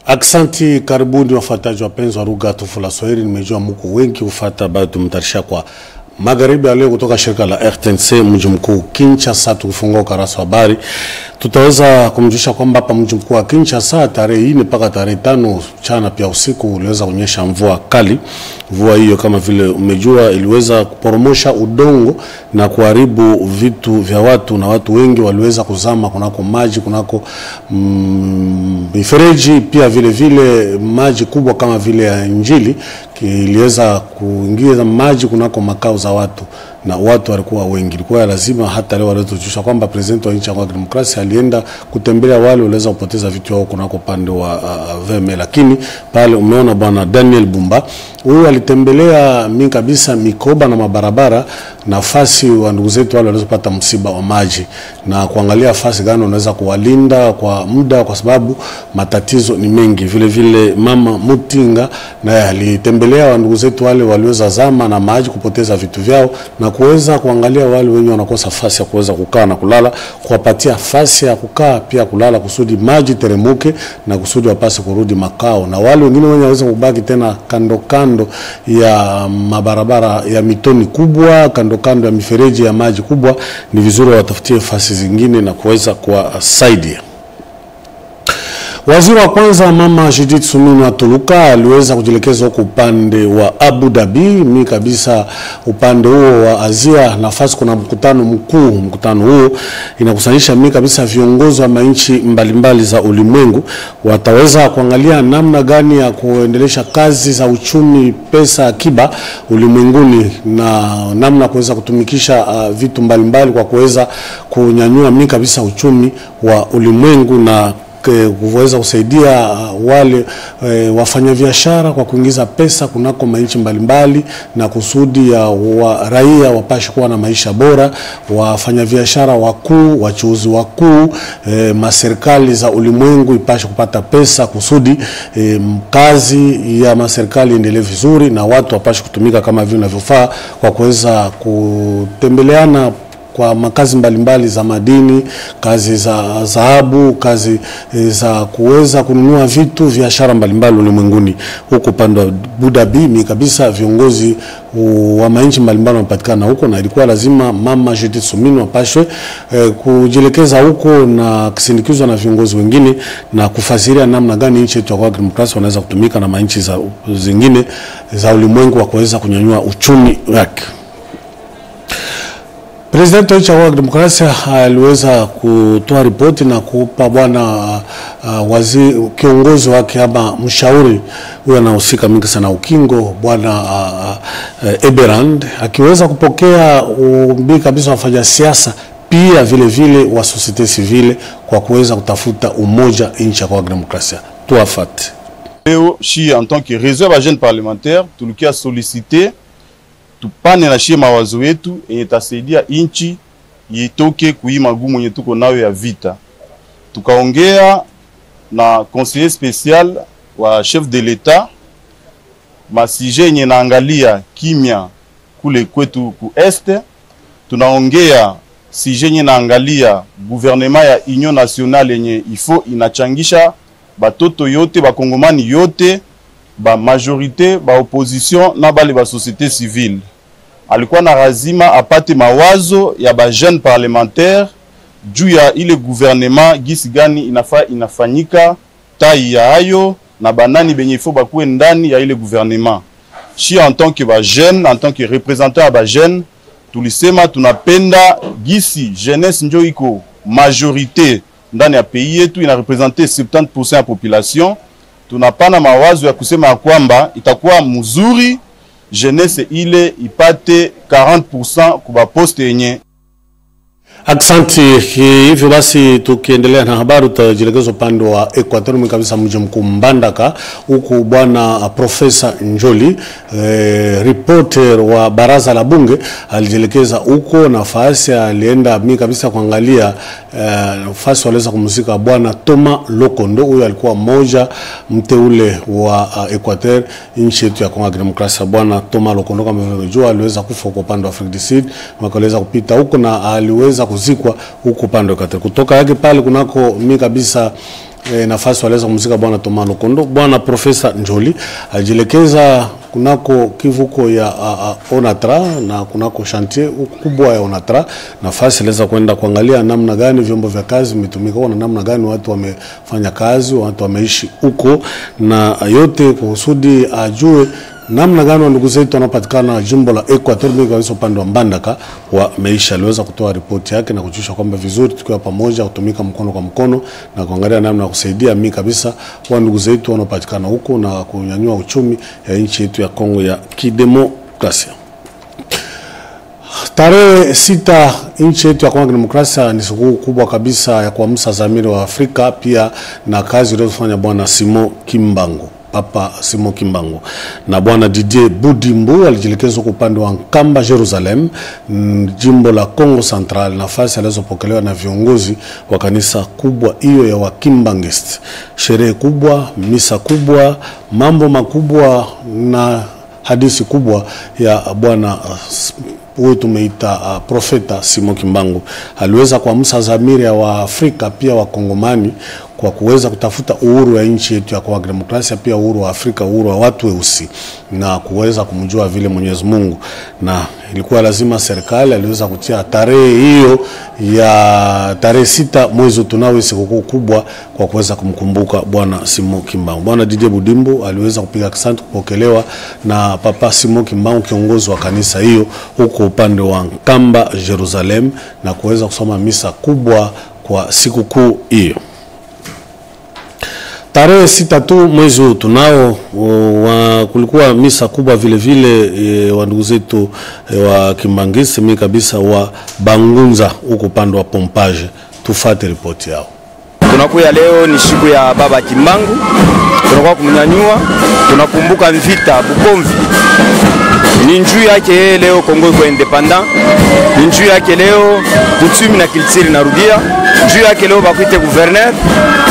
Aksanti, karibuni wafuataji wapenzi wa lugha tukufu la Swahili. Nimejua mko wengi ufuata baada tumtarisha kwa magharibi leo kutoka shirika la RTNC mji mkuu Kinshasa. Tukifungua ukurasa wa habari tutaweza kumjulisha kwamba hapa mji mkuu wa Kinshasa tarehe 4 mpaka tarehe 5 mchana pia usiku uliweza kunyesha mvua kali. Mvua hiyo kama vile umejua iliweza kuporomosha udongo na kuharibu vitu vya watu, na watu wengi waliweza kuzama kunako maji, kunako mifereji, pia vile maji kubwa kama vile ya Injili iliweza kuingiza maji kunako makao za watu, na watu walikuwa wengi. Ilikuwa lazima hata leo walitujulisha kwamba president wa nchi ya demokrasia alienda kutembelea wale waliweza kupoteza vitu vyao kunako pande wa Veme, lakini pale umeona bwana Daniel Bumba huyu alitembelea mimi kabisa mikoba na mabarabara, nafasi wa ndugu zetu wale walizopata msiba wa maji, na kuangalia nafasi gani unaweza kuwalinda kwa muda, kwa sababu matatizo ni mengi. Vile mama Mutinga naye alitembelea wa ndugu zetu wale waliweza zama na maji kupoteza vitu vyao, na kuweza kuangalia wale wenye wanakosa nafasi ya kuweza kukaa na kulala, kuwapatia nafasi ya kukaa pia kulala, kusudi maji teremuke na kusudi wapase kurudi makao, na wale wengine wenye waweza kubaki tena kando ya mabarabara ya mitoni kubwa, kando ya mifereji ya maji kubwa, ni vizuri watafutie nafasi zingine na kuweza kuwasaidia. Waziri wa kwanza mama Judith Suminwa Tuluka aliweza kujielekeza huko upande wa Abu Dhabi. Mimi kabisa upande huo wa Asia nafasi kuna mkutano mkuu. Mkutano huo inakusanyisha mimi kabisa viongozi wa nchi mbalimbali za ulimwengu. Wataweza kuangalia namna gani ya kuendelesha kazi za uchumi, pesa akiba ulimwenguni, na namna kuweza kutumikisha vitu mbalimbali kwa kuweza kunyanyua mimi kabisa uchumi wa ulimwengu, na kuweza kusaidia wale wafanyabiashara kwa kuingiza pesa kunako nchi mbalimbali, na kusudi ya raia wapashe kuwa na maisha bora, wafanyabiashara wakuu, wachuuzi wakuu, maserikali za ulimwengu ipashe kupata pesa kusudi kazi ya maserikali endelee vizuri, na watu wapashe kutumika kama vile vinavyofaa kwa kuweza kutembeleana kwa makazi mbalimbali za madini, kazi za dhahabu, kazi za kuweza kununua vitu, biashara mbalimbali ulimwenguni. Huko pande wa Abu Dhabi ni kabisa viongozi wa nchi mbalimbali wanapatikana huko, na ilikuwa lazima mama Judith Suminwa apashwe kujielekeza huko na kusindikizwa na viongozi wengine, na kufasiria namna gani nchi yetu ya demokrasia wanaweza kutumika na nchi za zingine za ulimwengu wa kuweza kunyanyua uchumi wake. President wa nchi ya demokrasia aliweza kutoa ripoti na kupa bwana waziri kiongozi wake ama mshauri huyo anahusika mingi sana ukingo, bwana Eberand, akiweza kupokea umbi kabisa wafanya siasa pia vile wa societe civile kwa kuweza kutafuta umoja nchi ya demokrasia. Tuafate. Leo shi en tant que réseau à jeune parlementaire tulikia solliciter tupane na shie mawazo yetu yenye tasaidia inchi yitoke kui magumu yenye tuko nayo ya vita. Tukaongea na conseiller spécial wa chef de l'État masije yenye naangalia kimya kule kwetu ku este. Tunaongea sije yenye naangalia gouvernement ya Union nationale yenye ifo inachangisha batoto yote bakongomani yote, ba majorité, ba opposition na bale ba société civile. Alikuwa na razima apate mawazo ya ba jeune parlementaire juu ya ile gouvernement gisi gani inafanyika tai ya hayo na banani benye ifo bakuwe ndani ya ile gouvernement. Shi en tant que ba jeune, en tant que représentant ya ba jeune, tulisema tunapenda gisi jeunesse njo iko majorité ndani ya pays yetu, ina représenter 70% ya population. Tunapana mawazo ya kusema kwamba itakuwa mzuri jeunesse ile ipate 40% kuba poste yenye. Aksanti. Hivyo basi tukiendelea na habari tutajielekeza upande wa Equateur kabisa mji mkuu Mbandaka, huku bwana Profesa Njoli reporter wa baraza la bunge alijielekeza huko, na nafasi alienda mimi kabisa kuangalia nafasi waliweza kumzika bwana Thomas Lokondo. Huyo alikuwa mmoja mteule wa Equateur nchi yetu ya Kongo Demokrasia. Bwana Thomas Lokondo kama mnajua aliweza kufa kwa upande wa Afrika du Sud, wakaweza kupita huko na aliweza kuzikwa huko upande wa Katari. Kutoka yake pale kunako mi kabisa nafasi waliweza kumzika bwana Thomas Lokondo. Bwana Profesa Njoli ajielekeza kunako kivuko ya Onatra na kunako chantier kubwa ya Onatra. Nafasi aliweza kwenda kuangalia namna gani vyombo vya kazi vimetumika na namna gani watu wamefanya kazi, watu wameishi huko, na yote kwa kusudi ajue namna gani wa ndugu zetu wanapatikana jimbo la Equateur mimi kabisa upande wa Mbandaka wa maisha. Aliweza kutoa ripoti yake na kujulisha kwamba vizuri tukiwa pamoja kutumika mkono kwa mkono na kuangalia namna ya kusaidia mimi kabisa wa ndugu zetu wanapatikana huko na kunyanyua uchumi ya nchi yetu ya Kongo ya Kidemokrasia. Tarehe 6 nchi yetu ya Kongo ya Kidemokrasia ni siku kubwa kabisa ya kuamsha dhamiri wa Afrika, pia na kazi iliyofanya bwana Simon Kimbangu, Papa Simon Kimbangu na bwana Didier Budimbu alijielekeza kwa upande wa Nkamba Jerusalem, jimbo la Kongo Central, nafasi alizopokelewa na viongozi wa kanisa kubwa hiyo ya Wakimbangist. Sherehe kubwa, misa kubwa, mambo makubwa na hadithi kubwa ya bwana huyo tumeita profeta Simon Kimbangu. Aliweza kuamsha dhamiri ya Waafrika pia Wakongomani kwa kuweza kutafuta uhuru ya nchi yetu ya Kongo Demokrasia, pia uhuru wa Afrika, uhuru wa watu weusi, na kuweza kumjua vile Mwenyezi Mungu. Na ilikuwa lazima serikali aliweza kutia tarehe hiyo ya tarehe 6 mwezi tunao, siku kubwa kwa kuweza kumkumbuka bwana Simon Kimbangu. Bwana Didier Budimbu aliweza kupiga asante kupokelewa na Papa Simon Kimbangu, kiongozi wa kanisa hiyo huko upande wa Nkamba Jerusalem, na kuweza kusoma misa kubwa kwa siku kuu hiyo. Tarehe 6 tu mwezi tunao kulikuwa misa kubwa vile vile wa ndugu zetu wa Kimbangisi mimi kabisa wa Bangunza huko upande wa Pompage. Tufate ripoti yao. Tunakuya leo ni siku ya baba Kimbangu, tunakuwa kumnyanyua, tunakumbuka vita Bukomvi. Ni njuu yake leo Kongo iko independent, ni njuu yake leo kutumi na kiltiri narudia, njuu yake leo bakuite gouverneur,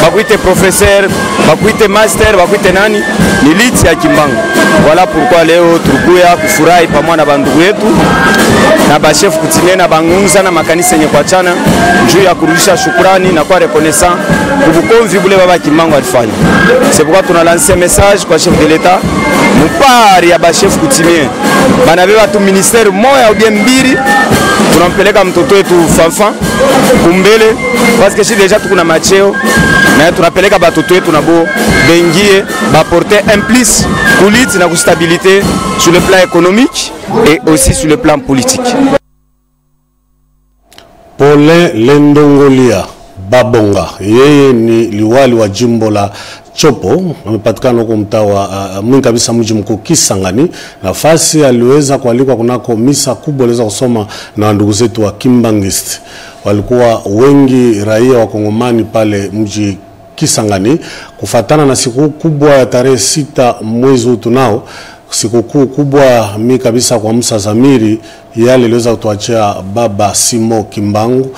bakuite professeur, bakuite master, bakuite nani, ni liti ya Kimbangu. Voilà pourquoi leo tulikuya kufurahi pamoja na bandugu yetu na ba chef coutumier na Bangunza na makanisa yenye kuachana, njuu ya kurudisha shukrani na kwa reconnaissant Bukomvi bule baba Kimbangu alifanya. C'est pourquoi tuna lancer message kwa chef de l'état mpari ya ba chef coutumier banabeba tu ministère moya au bien mbili, tunampeleka mtoto wetu Fanfan kumbele parce que si déjà tukuna macheo na tunapeleka batoto wetu nabo bengie ba porter un plus kulit na stabilité sur le plan économique et aussi sur le plan politique. Pole Lendongolia Babonga, yeye ni liwali wa jimbo la Chopo, amepatikana huko mtaa wa mwingi kabisa mji mkuu Kisangani. Nafasi aliweza kualikwa kunako misa kubwa aliweza kusoma na ndugu zetu wa Kimbangist. Walikuwa wengi raia wa Kongomani pale mji Kisangani kufatana na siku kubwa ya tarehe 6 mwezi tunao. Siku kubwa mimi kabisa kwa msa zamiri yale aliweza kutuachia baba Simon Kimbangu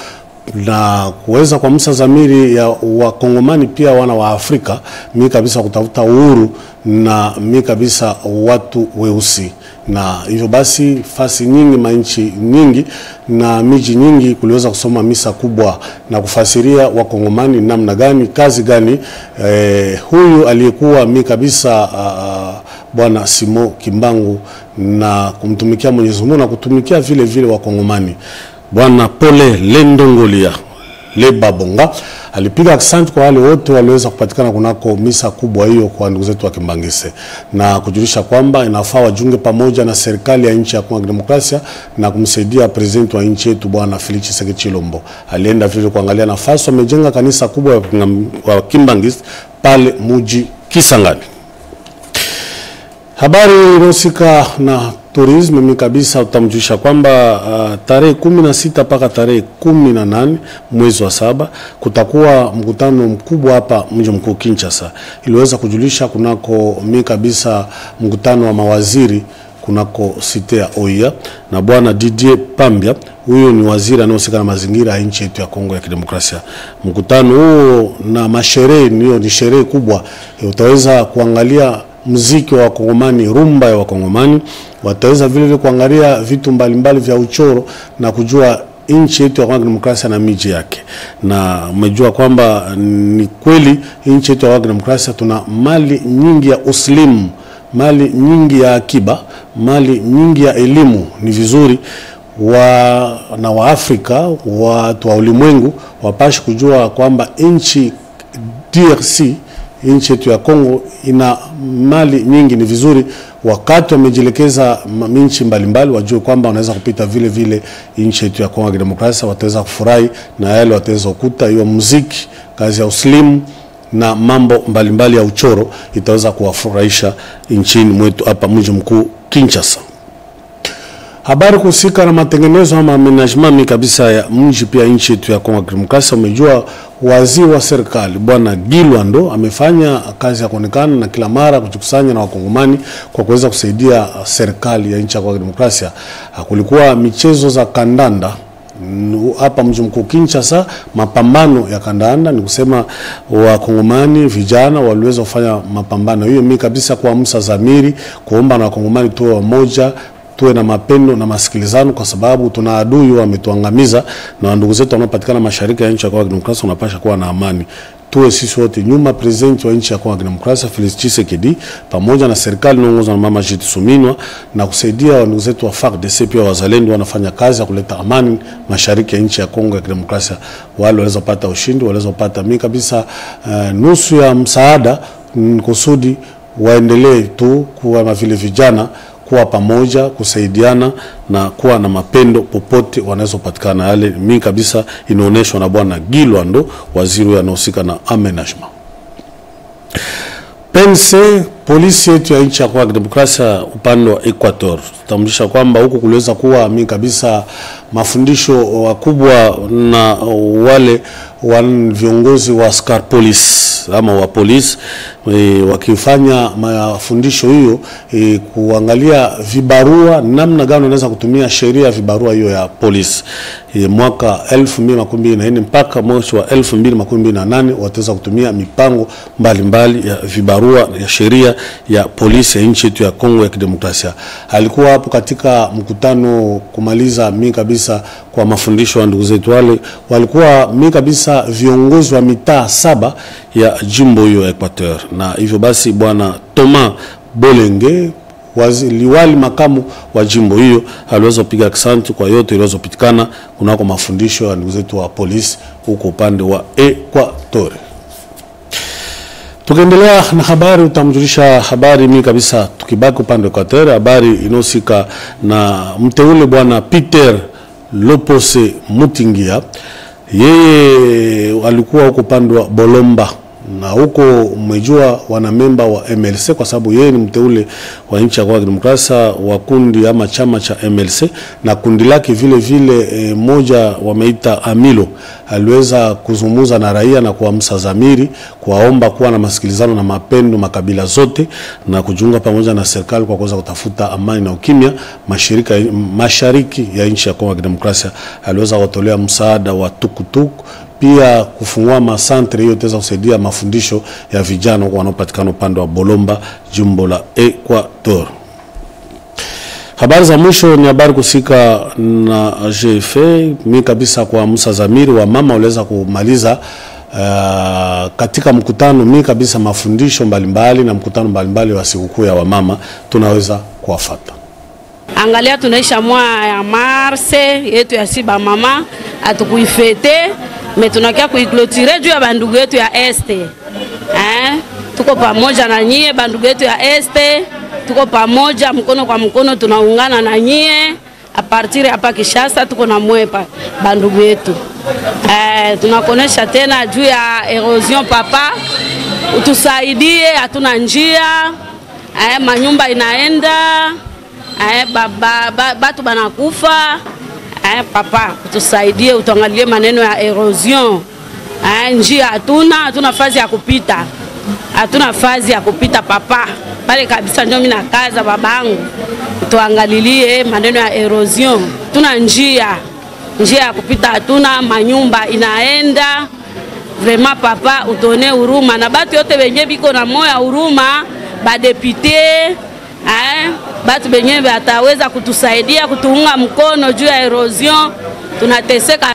na kuweza kwa msa zamiri ya Wakongomani pia wana wa Afrika mimi kabisa kutafuta uhuru na mimi kabisa watu weusi. Na hivyo basi fasi nyingi manchi nyingi na miji nyingi kuliweza kusoma misa kubwa na kufasiria Wakongomani namna gani kazi gani huyu aliyekuwa mimi kabisa bwana Simon Kimbangu na kumtumikia Mwenyezi Mungu na kutumikia vile vile Wakongomani. Bwana Pole Lendongolia Le Babonga alipiga asante kwa wale wote waliweza kupatikana kunako misa kubwa hiyo kwa ndugu zetu wa Kimbangise, na kujulisha kwamba inafaa wajunge pamoja na serikali ya nchi ya Kongo Demokrasia na kumsaidia president wa nchi yetu bwana Felix Tshisekedi Tshilombo. Alienda vile kuangalia nafasi wamejenga kanisa kubwa wa Kimbangise pale mji Kisangani. Habari inahusika na tourism mimi kabisa utamjulisha kwamba tarehe 16 mpaka tarehe 18 mwezi wa 7 kutakuwa mkutano mkubwa hapa mji mkuu Kinshasa. Iliweza kujulisha kunako mimi kabisa mkutano wa mawaziri kunako site ya Oya na bwana Didier Pambia, huyo ni waziri anayehusika na mazingira ya nchi yetu ya Kongo ya Kidemokrasia. Mkutano huo na masherehe ni sherehe kubwa, utaweza kuangalia muziki wa Wakongomani, rumba ya Wakongomani, wataweza vile vile kuangalia vitu mbalimbali vya uchoro na kujua nchi yetu ya Kongo Demokrasia na miji yake. Na umejua kwamba ni kweli nchi yetu ya Kongo Demokrasia tuna mali nyingi ya uslimu, mali nyingi ya akiba, mali nyingi ya elimu. Ni vizuri na wa Afrika, watu wa ulimwengu wapashe kujua kwamba nchi DRC, nchi yetu ya Kongo, ina mali nyingi. Ni vizuri wakati wamejielekeza nchi mbalimbali wajue kwamba wanaweza kupita vile vile nchi yetu ya Kongo ya Demokrasia, wataweza kufurahi na yale wataweza kukuta, hiyo muziki, kazi ya uslimu na mambo mbalimbali ya uchoro itaweza kuwafurahisha nchini mwetu hapa mji mkuu Kinshasa. Habari kuhusika na matengenezo ama management kabisa ya mji pia nchi yetu ya Kongo ya Demokrasia. Umejua waziri wa serikali Bwana Gilwando amefanya kazi ya kuonekana na kila mara kujikusanya na wakongomani kwa kuweza kusaidia serikali ya nchi ya Kongo ya Demokrasia. Kulikuwa michezo za kandanda hapa mji mkuu Kinshasa, mapambano ya kandanda, ni kusema wakongomani vijana waliweza kufanya mapambano hiyo. Mimi kabisa kwa Musa Zamiri kuomba na wakongomani tuwe wamoja, tuwe na mapendo na masikilizano, kwa sababu tuna adui wametuangamiza, na ndugu zetu wanaopatikana mashariki ya nchi ya Kongo ya Demokrasia wanapasha kuwa na amani. Tuwe sisi wote nyuma president wa nchi ya Kongo ya Demokrasia Felix Tshisekedi pamoja na serikali inayoongozwa na Mama Judith Suminwa, na kusaidia ndugu zetu wa FARDC pia wazalendo wanafanya kazi ya kuleta amani mashariki ya nchi ya Kongo ya Demokrasia. Wale waweza kupata ushindi, waweza kupata mimi kabisa nusu ya msaada, kusudi waendelee tu kuwa vile vijana, kuwa pamoja, kusaidiana na kuwa na mapendo popote wanaweza kupatikana. Yale mimi kabisa inaonyeshwa na Bwana Gilwando, waziri anahusika na aménagement. Pense polisi yetu ya nchi ya Kongo ya Demokrasia upande wa Equator, tutamjulisha kwamba huko kuliweza kuwa mimi kabisa mafundisho wakubwa na wale viongozi wa askari polisi ama wa polisi wakifanya mafundisho hiyo kuangalia vibarua, namna gani wanaweza kutumia sheria ya vibarua hiyo ya polisi. Mwaka 2024 mpaka mwaka wa 2028 wataweza kutumia mipango mbalimbali ya vibarua ya sheria ya polisi ya nchi yetu ya Kongo ya Kidemokrasia. Alikuwa hapo katika mkutano kumaliza mimi kabisa kwa mafundisho wa ndugu zetu wale, walikuwa mimi kabisa viongozi wa mitaa 7 ya jimbo hiyo ya Equateur. Na hivyo basi Bwana Thomas Bolenge, liwali makamu wa jimbo hiyo, aliweza kupiga asante kwa yote iliyopitikana kunako mafundisho ya ndugu zetu wa polisi huko upande wa Equateur. Tukiendelea na habari, utamjulisha habari mimi kabisa tukibaki upande wa Equateur, habari inosika na mteule Bwana Peter Lopose Mutingia. Yeye alikuwa huko upande wa Bolomba, na huko umejua wana memba wa MLC, kwa sababu yeye ni mteule wa nchi ya Kongo ya Demokrasia wa kundi ama chama cha MLC, na kundi lake vile vile moja wameita Amilo aliweza kuzungumza na raia na kwa Musa Zamiri kuwaomba kuwa na masikilizano na mapendo makabila zote na kujiunga pamoja na serikali kwa kuweza kutafuta amani na ukimya mashariki ya nchi ya Kongo ya Demokrasia. Aliweza kutolea msaada wa tukutuku, pia kufungua masantre hiyo itaweza kusaidia mafundisho ya vijana wanaopatikana upande wa Bolomba, jimbo la Equator. Habari za mwisho ni habari kusika na GFA. Mimi kabisa kwa Musa Zamiri wa mama waliweza kumaliza katika mkutano mimi kabisa mafundisho mbalimbali na mkutano mbalimbali wa sikukuu ya wamama, tunaweza kuwafuata. Angalia tunaisha mwa ya Marse yetu ya siba mama atukuifete, mais tunakia kuiklotire juu ya bandugu yetu ya este. Tuko pamoja na nyie bandugu yetu ya este, tuko pamoja mkono kwa mkono, tunaungana na nyie a partir hapa Kinshasa, tuko na mwepa bandugu yetu. Tunakonesha tena juu ya erosion papa, utusaidie, hatuna njia, manyumba inaenda, batu banakufa. Papa utusaidie, utuangalie maneno ya erosion. Njia hatuna fazi ya kupita. Hatuna fazi ya kupita papa. Pale kabisa ndio mimi nakaza babangu. Tuangalilie maneno ya erosion. Tuna njia ya kupita hatuna, manyumba inaenda. Vraiment papa utone huruma na batu yote benye biko na moyo huruma, ba député batu benye bataweza kutusaidia kutuunga mkono juu ya erosion. tunateseka.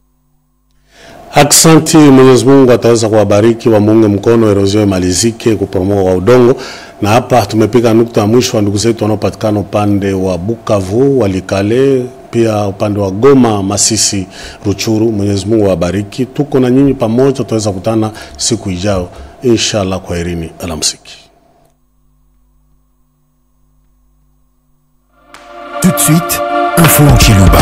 Aksanti, Mwenyezi Mungu ataweza kuwabariki, wa muunge mkono, erosio imalizike, kuporomoka kwa udongo. Na hapa tumepika nukta mwisho wa ndugu zetu wanaopatikana upande wa Bukavu, Walikale, pia upande wa Goma, Masisi, Ruchuru. Mwenyezi Mungu awabariki. Tuko na nyinyi pamoja, tutaweza kutana siku ijayo. Inshallah, kwaherini, alamsiki. Tout de suite, Info en Chiluba.